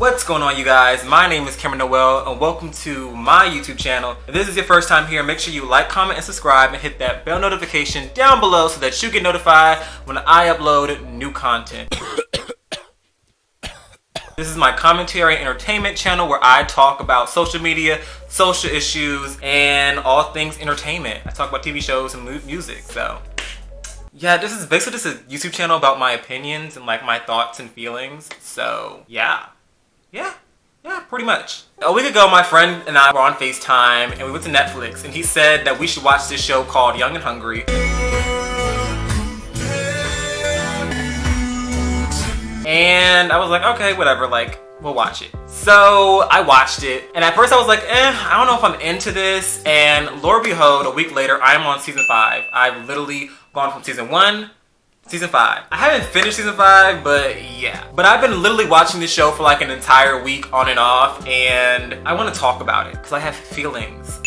What's going on, you guys? My name is Noel and welcome to my YouTube channel. If this is your first time here, make sure you like, comment, and subscribe and hit that bell notification down below so that you get notified when I upload new content. This is my commentary and entertainment channel where I talk about social media, social issues, and all things entertainment. I talk about TV shows and music, so yeah, this is basically just a YouTube channel about my opinions and like my thoughts and feelings. So yeah, pretty much. A week ago, my friend and I were on FaceTime and we went to Netflix and he said that we should watch this show called Young and Hungry. And I was like, okay, whatever, like, we'll watch it. So I watched it, and at first I was like, I don't know if I'm into this. And lo and behold, a week later, I'm on season 5. I've literally gone from season 1 to season 5. I haven't finished season 5, but yeah. But I've been literally watching this show for like an entire week on and off, and I want to talk about it because I have feelings.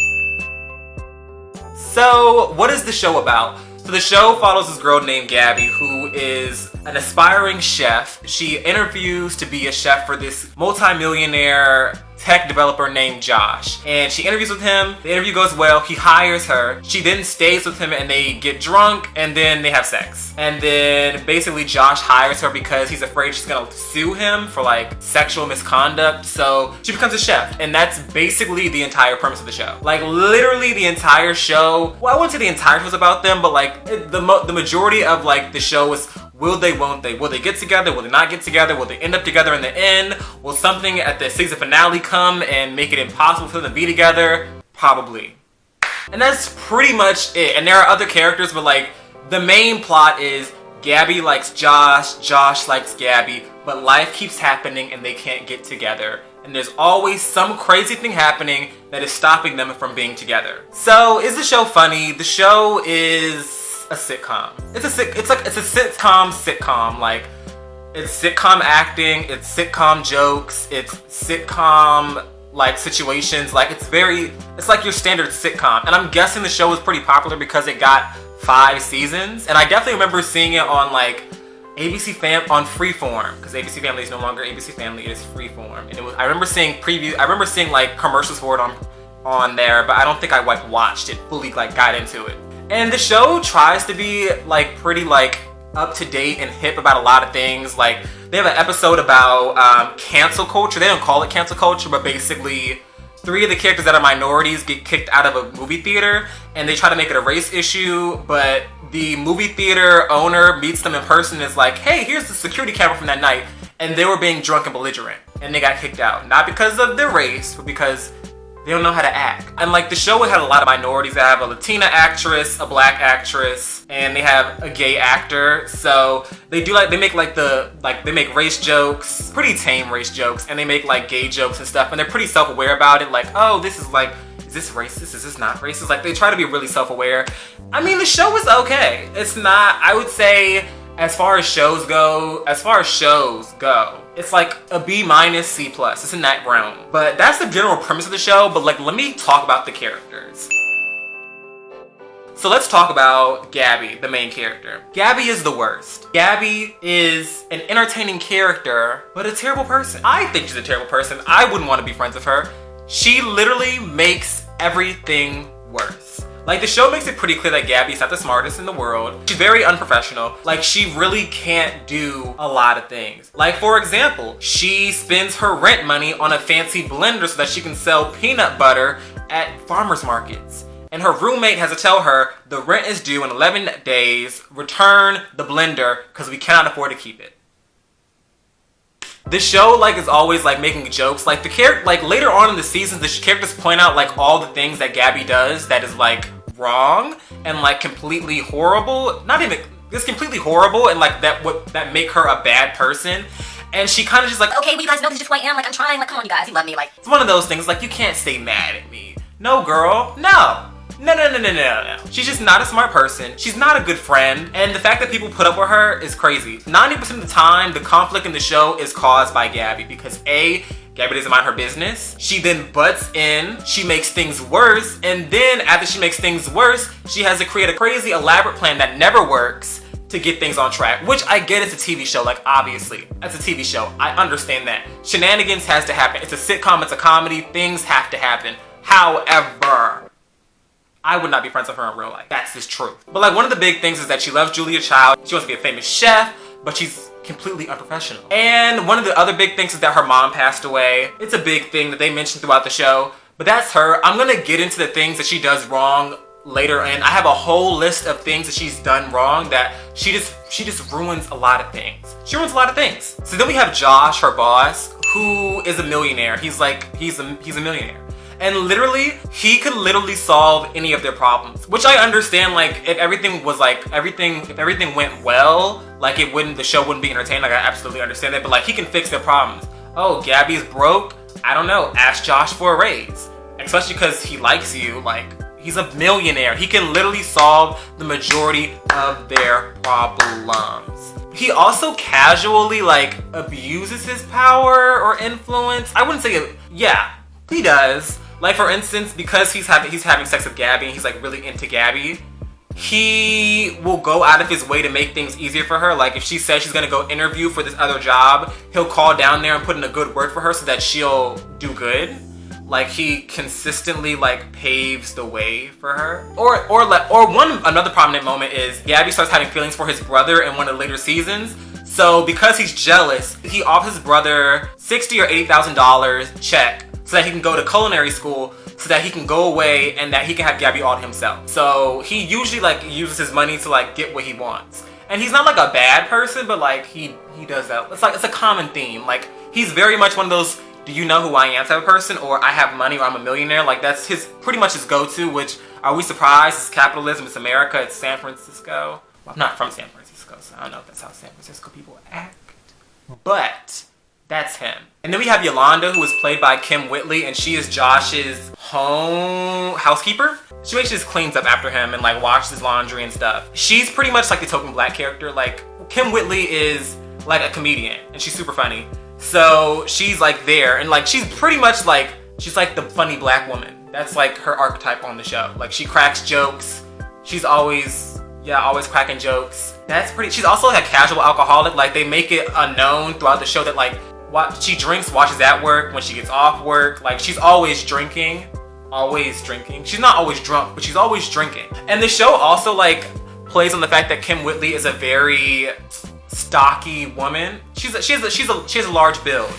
So what is the show about? So the show follows this girl named Gabby who is an aspiring chef. She interviews to be a chef for this multi-millionaire tech developer named Josh. And she interviews with him, the interview goes well, he hires her. She then stays with him and they get drunk and then they have sex. And then basically Josh hires her because he's afraid she's gonna sue him for like sexual misconduct. So she becomes a chef, and that's basically the entire premise of the show. Like literally the entire show, well, I wouldn't say the entire show was about them, but like the majority of like the show is will they, won't they? Will they get together? Will they not get together? Will they end up together in the end? Will something at the season finale come and make it impossible for them to be together? Probably. And that's pretty much it. And there are other characters, but like the main plot is Gabby likes Josh, Josh likes Gabby, but life keeps happening and they can't get together. And there's always some crazy thing happening that is stopping them from being together. So is the show funny? The show is a sitcom. It's a sitcom. Like, it's sitcom acting, it's sitcom jokes, it's sitcom like situations. Like it's like your standard sitcom. And I'm guessing the show was pretty popular because it got 5 seasons. And I definitely remember seeing it on like on Freeform, because ABC Family is no longer ABC Family, it is Freeform. And I remember seeing like commercials for it on there, but I don't think I like watched it fully, like got into it. And the show tries to be like pretty like up to date and hip about a lot of things. Like they have an episode about cancel culture. They don't call it cancel culture, but basically 3 of the characters that are minorities get kicked out of a movie theater and they try to make it a race issue, but the movie theater owner meets them in person and is like, hey, here's the security camera from that night. And they were being drunk and belligerent and they got kicked out. Not because of their race, but because they don't know how to act. And like the show had a lot of minorities. They have a Latina actress, a black actress, and they have a gay actor. So they make race jokes, pretty tame race jokes, and they make like gay jokes and stuff. And they're pretty self-aware about it. Like, oh, this is like, is this racist? Is this not racist? Like they try to be really self-aware. I mean, the show is okay. It's not, I would say, as far as shows go, it's like a B-, C+. It's in that realm. But that's the general premise of the show. But like, let me talk about the characters. So let's talk about Gabby, the main character. Gabby is the worst. Gabby is an entertaining character, but a terrible person. I think she's a terrible person. I wouldn't want to be friends with her. She literally makes everything worse. Like the show makes it pretty clear that Gabby's not the smartest in the world. She's very unprofessional. Like she really can't do a lot of things. Like for example, she spends her rent money on a fancy blender so that she can sell peanut butter at farmers markets. And her roommate has to tell her the rent is due in 11 days, return the blender because we cannot afford to keep it. The show like is always like making jokes. Like the character, like later on in the seasons, the characters point out like all the things that Gabby does that is like wrong and like completely horrible. Not even, it's completely horrible and like that make her a bad person. And she kind of just like, okay, well you guys know this is just who I am. Like I'm trying. Like come on, you guys, you love me. Like it's one of those things. Like you can't stay mad at me. No, girl, no. No. She's just not a smart person. She's not a good friend. And the fact that people put up with her is crazy. 90% of the time, the conflict in the show is caused by Gabby because A, Gabby doesn't mind her business. She then butts in, she makes things worse, and then after she makes things worse, she has to create a crazy elaborate plan that never works to to get things on track, which I get it's a TV show, like obviously, it's a TV show. I understand that. Shenanigans has to happen. It's a sitcom, it's a comedy, things have to happen. However, I would not be friends with her in real life. That's just truth. But like one of the big things is that she loves Julia Child. She wants to be a famous chef, but she's completely unprofessional. And one of the other big things is that her mom passed away. It's a big thing that they mentioned throughout the show, but that's her. I'm gonna get into the things that she does wrong later, and I have a whole list of things that she's done wrong that she just ruins a lot of things. She ruins a lot of things. So then we have Josh, her boss, who is a millionaire. He's a millionaire. And literally, he could literally solve any of their problems, which I understand. Like if everything went well, like the show wouldn't be entertaining. Like I absolutely understand that, but like he can fix their problems. Oh, Gabby's broke? I don't know, ask Josh for a raise. Especially because he likes you, like he's a millionaire. He can literally solve the majority of their problems. He also casually like abuses his power or influence. I wouldn't say it, yeah, he does. Like for instance, because he's having sex with Gabby and he's like really into Gabby, he will go out of his way to make things easier for her. Like if she says she's gonna go interview for this other job, he'll call down there and put in a good word for her so that she'll do good. Like he consistently like paves the way for her. Another prominent moment is Gabby starts having feelings for his brother in one of the later seasons. So because he's jealous, he offers his brother $60,000 or $80,000 check so that he can go to culinary school, so that he can go away and that he can have Gabby all to himself. So he usually like uses his money to like get what he wants. And he's not like a bad person, but like he does that. It's a common theme. Like he's very much one of those, do you know who I am type of person, or I have money, or I'm a millionaire. Like that's pretty much his go-to, which are we surprised? It's capitalism, it's America, it's San Francisco. Well, I'm not from San Francisco, so I don't know if that's how San Francisco people act. But that's him. And then we have Yolanda, who is played by Kim Whitley, and she is Josh's housekeeper. She basically just cleans up after him and like washes his laundry and stuff. She's pretty much like the token black character. Like Kim Whitley is like a comedian and she's super funny. So she's like there and like she's pretty much like, she's like the funny black woman. That's like her archetype on the show. Like she cracks jokes. She's always cracking jokes. She's also like a casual alcoholic. Like they make it unknown throughout the show that like she drinks while she's at work, when she gets off work. Like she's always drinking. She's not always drunk, but she's always drinking. And the show also like plays on the fact that Kim Whitley is a very stocky woman. She has a large build.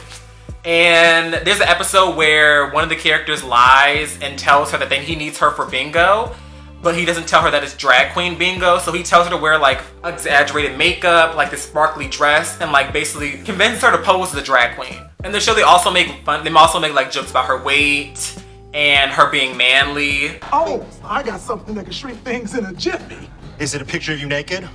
And there's an episode where one of the characters lies and tells her that he needs her for bingo, but he doesn't tell her that it's drag queen bingo. So he tells her to wear like exaggerated makeup, like this sparkly dress, and like basically convinces her to pose as a drag queen. And the show they also make like jokes about her weight and her being manly. Oh, I got something that can shrink things in a jiffy. Is it a picture of you naked?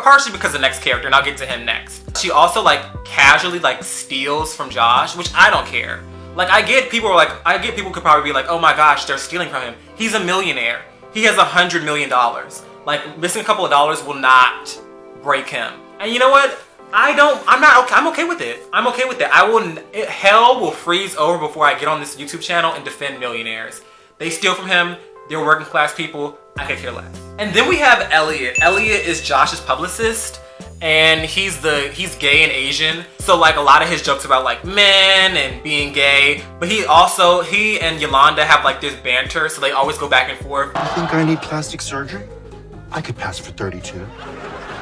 Partially because of the next character, and I'll get to him next. She also like casually like steals from Josh, which I don't care. Like I get people could probably be like, oh my gosh, they're stealing from him. He's a millionaire. He has $100 million. Like missing a couple of dollars will not break him. And you know what? I'm okay with it. I'm okay with it. Hell will freeze over before I get on this YouTube channel and defend millionaires. They steal from him. They're working class people. I could care less. And then we have Elliot. Elliot is Josh's publicist, and he's gay and Asian. So like a lot of his jokes about like men and being gay, but he and Yolanda have like this banter, so they always go back and forth. You think I need plastic surgery? I could pass for 32.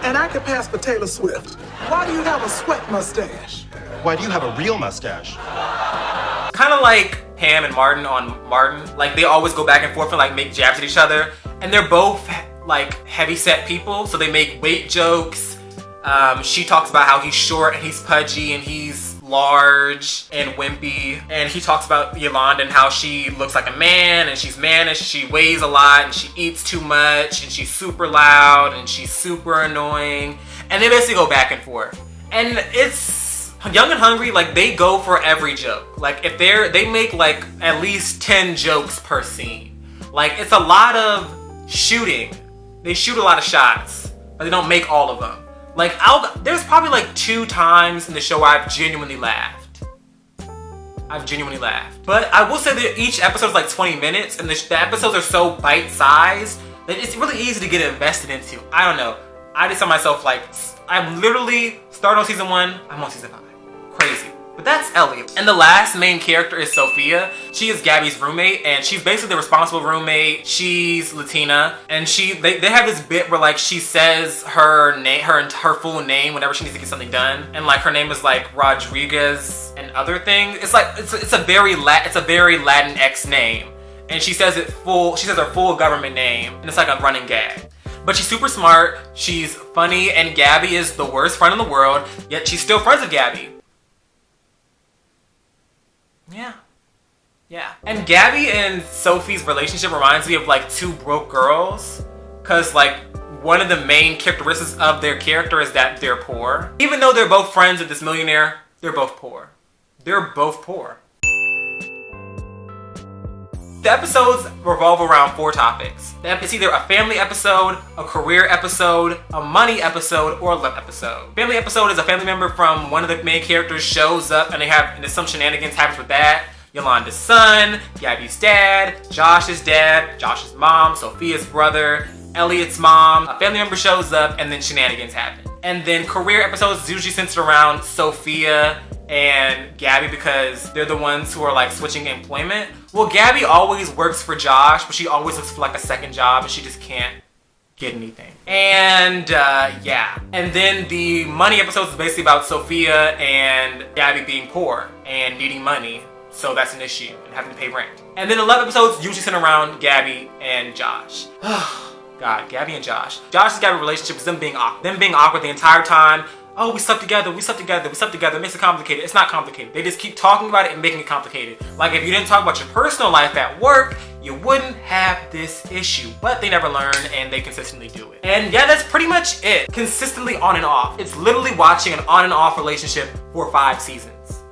And I could pass for Taylor Swift. Why do you have a sweat mustache? Why do you have a real mustache? Kind of like Pam and Martin on Martin. Like they always go back and forth and like make jabs at each other. And they're both like heavy-set people, so they make weight jokes. She talks about how he's short and he's pudgy and he's large and wimpy. And he talks about Yolanda and how she looks like a man and she's mannish, she weighs a lot and she eats too much and she's super loud and she's super annoying. And they basically go back and forth. And it's Young and Hungry, like they go for every joke. Like if they make like at least 10 jokes per scene. Like it's a lot of shooting. They shoot a lot of shots, but they don't make all of them. Like there's probably like 2 times in the show where I've genuinely laughed. But I will say that each episode is like 20 minutes, and the episodes are so bite-sized that it's really easy to get invested into. I don't know. I just tell myself, like, I'm literally starting on season 1, I'm on season 5. Crazy. But that's Ellie. And the last main character is Sophia. She is Gabby's roommate, and she's basically the responsible roommate. She's Latina, and they have this bit where like she says her name, her full name whenever she needs to get something done, and like her name is like Rodriguez and other things. It's like it's a very Latinx name, and she says it full. She says her full government name, and it's like a running gag. But she's super smart. She's funny, and Gabby is the worst friend in the world. Yet she's still friends with Gabby. Yeah. And Gabby and Sophie's relationship reminds me of like two broke girls. Cause like one of the main characteristics of their character is that they're poor. Even though they're both friends with this millionaire, they're both poor. They're both poor. The episodes revolve around 4 topics. It's either a family episode, a career episode, a money episode, or a love episode. Family episode is a family member from one of the main characters shows up and some shenanigans happens with that. Yolanda's son, Gabby's dad, Josh's mom, Sophia's brother, Elliot's mom. A family member shows up and then shenanigans happen. And then career episodes is usually centered around Sophia and Gabby because they're the ones who are like switching employment. Well, Gabby always works for Josh, but she always looks for like a second job and she just can't get anything. And yeah. And then the money episodes is basically about Sophia and Gabby being poor and needing money. So that's an issue and having to pay rent. And then the love episodes usually center around Gabby and Josh. God, Gabby and Josh. Josh's Gabby relationship is them being awkward. Them being awkward the entire time. Oh, we slept together. It makes it complicated. It's not complicated. They just keep talking about it and making it complicated. Like if you didn't talk about your personal life at work, you wouldn't have this issue. But they never learn and they consistently do it. And yeah, that's pretty much it. Consistently on and off. It's literally watching an on and off relationship for 5 seasons.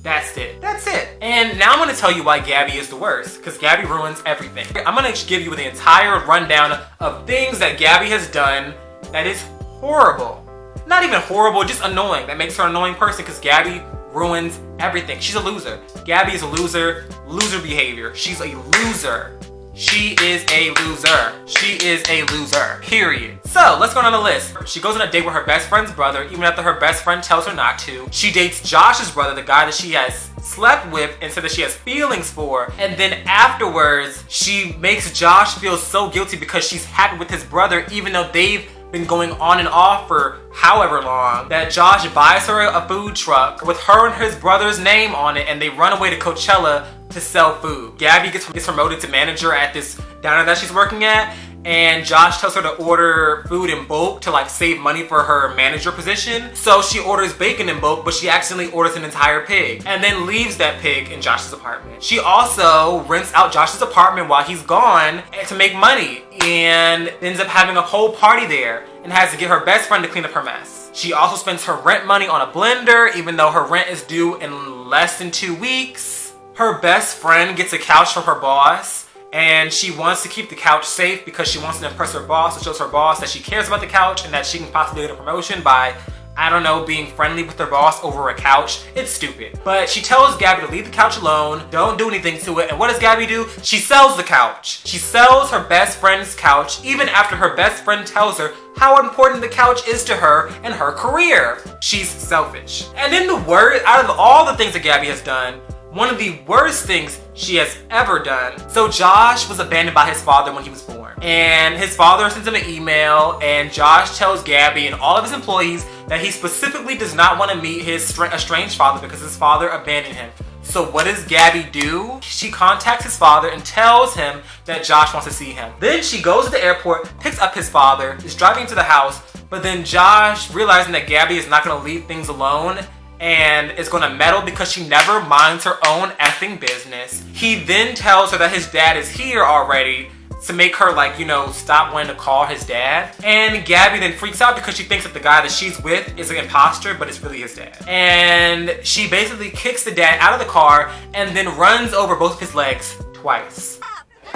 That's it. That's it. And now I'm going to tell you why Gabby is the worst, because Gabby ruins everything. I'm going to give you the entire rundown of things that Gabby has done that is horrible. Not even horrible, just annoying. That makes her an annoying person because Gabby ruins everything. She's a loser. Gabby is a loser. Loser behavior. She's a loser. She is a loser. She is a loser. Period. So let's go down the list. She goes on a date with her best friend's brother, even after her best friend tells her not to. She dates Josh's brother, the guy that she has slept with and said that she has feelings for. And then afterwards, she makes Josh feel so guilty because she's happy with his brother, even though they've been going on and off for however long, that Josh buys her a food truck with her and his brother's name on it, and they run away to Coachella to sell food. Gabby gets promoted to manager at this diner that she's working at, and Josh tells her to order food in bulk to like save money for her manager position. So she orders bacon in bulk, but she accidentally orders an entire pig and then leaves that pig in Josh's apartment. She also rents out Josh's apartment while he's gone to make money and ends up having a whole party there and has to get her best friend to clean up her mess. She also spends her rent money on a blender even though her rent is due in less than 2 weeks. Her best friend gets a couch from her boss, and she wants to keep the couch safe because she wants to impress her boss. It shows her boss that she cares about the couch and that she can possibly get a promotion by, I don't know, being friendly with her boss over a couch. It's stupid. But she tells Gabby to leave the couch alone, don't do anything to it, and what does Gabby do? She sells the couch. She sells her best friend's couch even after her best friend tells her how important the couch is to her and her career. She's selfish. And then the worst, out of all the things that Gabby has done, one of the worst things she has ever done. So Josh was abandoned by his father when he was born. And his father sends him an email, and Josh tells Gabby and all of his employees that he specifically does not want to meet his estranged father because his father abandoned him. So what does Gabby do? She contacts his father and tells him that Josh wants to see him. Then she goes to the airport, picks up his father, is driving to the house, but then Josh, realizing that Gabby is not going to leave things alone, and is gonna meddle because she never minds her own effing business. He then tells her that his dad is here already to make her like, you know, stop wanting to call his dad. And Gabby then freaks out because she thinks that the guy that she's with is an imposter, but it's really his dad. And she basically kicks the dad out of the car and then runs over both of his legs twice. What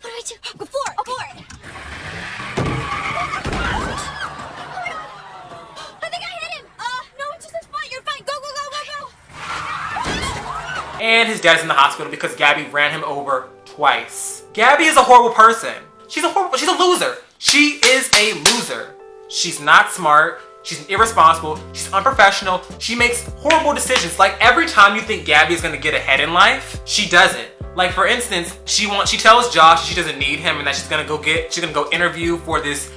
do I do? Go for it! Go for it! And his dad's in the hospital because Gabby ran him over twice. Gabby is a horrible person. She's a loser. She is a loser. She's not smart. She's irresponsible. She's unprofessional. She makes horrible decisions. Like every time you think Gabby is gonna get ahead in life, she doesn't. Like for instance, she tells Josh she doesn't need him and that she's gonna go interview for this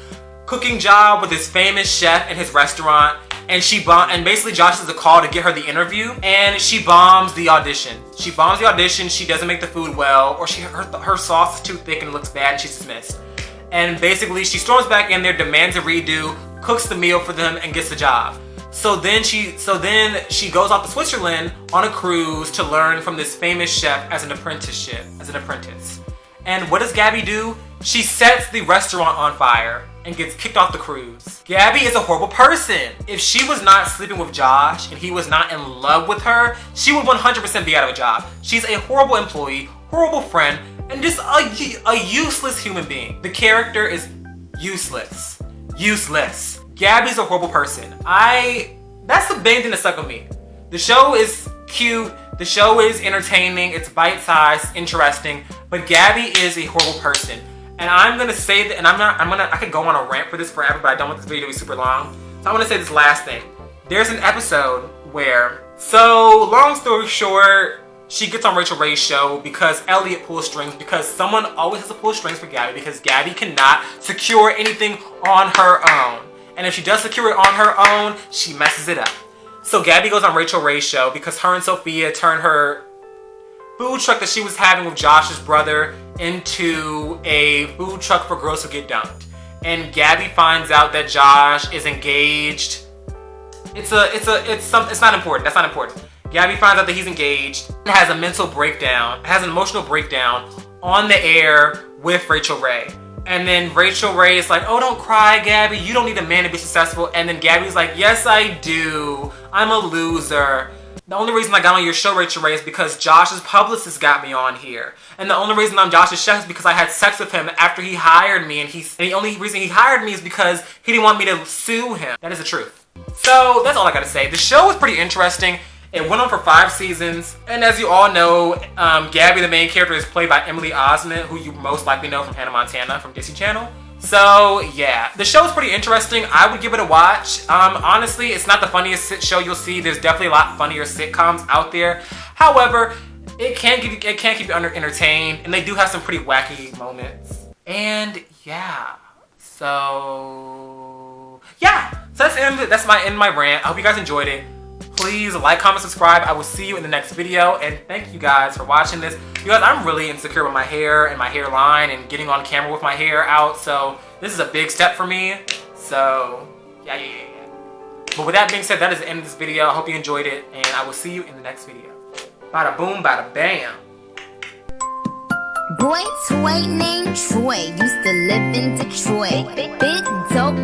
cooking job with this famous chef in his restaurant. And basically Josh does a call to get her the interview, and she bombs the audition. She doesn't make the food well, or her sauce is too thick and looks bad, and she's dismissed. And basically she storms back in there, demands a redo, cooks the meal for them, and gets the job. So then she goes off to Switzerland on a cruise to learn from this famous chef as an apprentice. And what does Gabby do? She sets the restaurant on fire and gets kicked off the cruise. Gabby is a horrible person. If she was not sleeping with Josh and he was not in love with her, she would 100% be out of a job. She's a horrible employee, horrible friend, and just a useless human being. The character is useless. Useless. Gabby's a horrible person. That's the main thing that stuck with me. The show is cute. The show is entertaining. It's bite-sized, interesting, but Gabby is a horrible person. And I'm gonna say that, and I could go on a rant for this forever, but I don't want this video to be super long. So I'm gonna say this last thing. There's an episode where, so long story short, she gets on Rachel Ray's show because Elliot pulls strings, because someone always has to pull strings for Gabby, because Gabby cannot secure anything on her own. And if she does secure it on her own, she messes it up. So Gabby goes on Rachel Ray's show because her and Sophia turned her food truck that she was having with Josh's brother into a food truck for girls who get dumped. And Gabby finds out that Josh is engaged. It's not important. That's not important. Gabby finds out that he's engaged and has a mental breakdown, has an emotional breakdown on the air with Rachel Ray. And then Rachel Ray is like, oh, don't cry, Gabby. You don't need a man to be successful. And then Gabby's like, yes, I do. I'm a loser. The only reason I got on your show, Rachel Ray, is because Josh's publicist got me on here. And the only reason I'm Josh's chef is because I had sex with him after he hired me. And the only reason he hired me is because he didn't want me to sue him. That is the truth. So that's all I gotta say. The show was pretty interesting. It went on for 5 seasons. And as you all know, Gabby, the main character, is played by Emily Osment, who you most likely know from Hannah Montana from Disney Channel. So yeah, the show is pretty interesting. I would give it a watch. Honestly, it's not the funniest show you'll see. There's definitely a lot funnier sitcoms out there. However, it can keep you entertained, and they do have some pretty wacky moments. And yeah, so that's my end of my rant. I hope you guys enjoyed it. Please like, comment, subscribe. I will see you in the next video, and thank you guys for watching this. You guys, I'm really insecure with my hair and my hairline and getting on camera with my hair out, so this is a big step for me. So yeah. But with that being said, that is the end of this video. I hope you enjoyed it, and I will see you in the next video. Bada boom, bada bam. Boy toy named Troy used to live in Detroit. Big dope